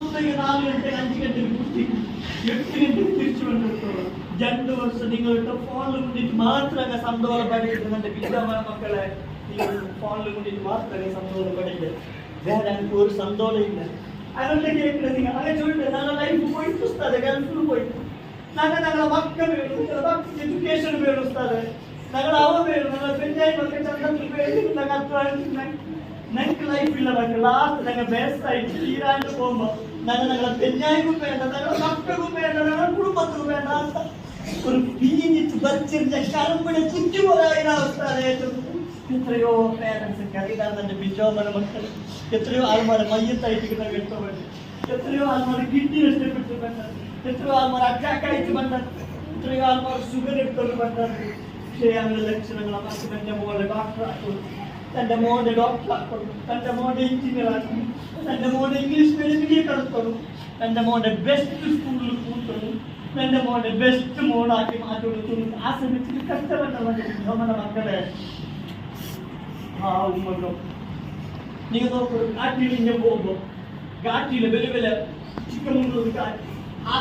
4 ഗಂಟೆ 5 ഗಂಟೆ കുട്ടി 8 ഗಂಟೆ തിരിച്ചു വന്നിട്ടുള്ളൂ. 2 വർഷം നിങ്ങളുടെ ഫോണിൽ കൊണ്ടിട്ട് മാത്രമേ സന്തോഷപ്പെടിക്കുന്നുണ്ട്. വിദ്യാമ മക്കളെ ഫോണിൽ കൊണ്ടിട്ട് മാത്രമേ സന്തോഷപ്പെടില്ല. വേറെ ഒരു സന്തോഷം ഇല്ല. അതുകൊണ്ട് കേൾക്കുന്നത് നിങ്ങൾ അങ്ങനെ ചോദിച്ചത് ഞങ്ങളുടെ ലൈഫ് പോയിട്ട് ഉസ്താദ് ഗൾഫിൽ പോയിട്ട് ഞങ്ങളുടെ മക്കൾ വേണം, ഞങ്ങളുടെ മക്കൾക്ക് എഡ്യൂക്കേഷൻ വേണം ഉസ്താദ്, ഞങ്ങളുടെ അവ വേണം, ഞങ്ങളുടെ പെഞ്ചായി മക്കൾ ചന്തത്തിൽ വേണ്ടി ഞങ്ങൾ അധ്വാനിക്കുന്ന ഞങ്ങൾക്ക് ലൈഫില്ല. മക്കൾ ലാസ്റ്റ് ഞങ്ങൾ ബെസ്റ്റ് ആയിട്ട് തീരാണ്ട് പോകുമ്പോൾ ഞങ്ങളുടെ പെഞ്ഞായിക്കും വേണ്ട, ഞങ്ങളുടെ മക്കൾക്കും വേണ്ട, ഞങ്ങളുടെ കുടുംബത്തിനും വേണ്ട. ഒരു പീഞ്ഞിട്ട് ബച്ചിരുന്ന കരമ്പിടെ ചുറ്റുപോലായ അവസ്ഥ. എത്രയോ പേരൻസ് കറിയിലാണ് എൻ്റെ ബിജോമന മക്കൾ, എത്രയോ ആൾമാരെ മയ്യത്തായിട്ടിരിക്കുന്ന വ്യക്തമാണ്, എത്രയോ ആൾമാരെ കിഡ്നി നഷ്ടപ്പെട്ടു ബന്ധം, എത്രയോ ആൾമാർ അറ്റാക്ക് ആയിട്ട് ബന്ധം, എത്രയോ ആൾമാർ ഷുഗർ എടുത്തോണ്ട് ബന്ധം. പക്ഷേ അങ്ങനെ ലക്ഷണങ്ങളെ മക്കൾ എൻ്റെ മോളെ ഡോക്ടറാക്കും, തൻ്റെ മോനെ ഡോക്ടറാക്കും, തൻ്റെ മോനെ എഞ്ചിനീയർ ആക്കും, തൻ്റെ മോനെ ഇംഗ്ലീഷ് മീഡിയത്തിൽ കടത്തോളും, തൻ്റെ മോനെ ബെസ്റ്റ് സ്കൂളിൽ കൂട്ടണം, തൻ്റെ മോനെ ബെസ്റ്റ് മോളാക്കി മാറ്റുകൊടുത്തു. ആ സമയത്ത് കഷ്ടപ്പെട്ട നമ്മുടെ മക്കളെ ആ ഉമ്മല്ലോ നിങ്ങൾ നോക്കൂ. കാറ്റിൽ ഇങ്ങനെ പോകുമ്പോൾ കാറ്റിൽ വലിയ ചിക്കൻ കാറ്റ് ആ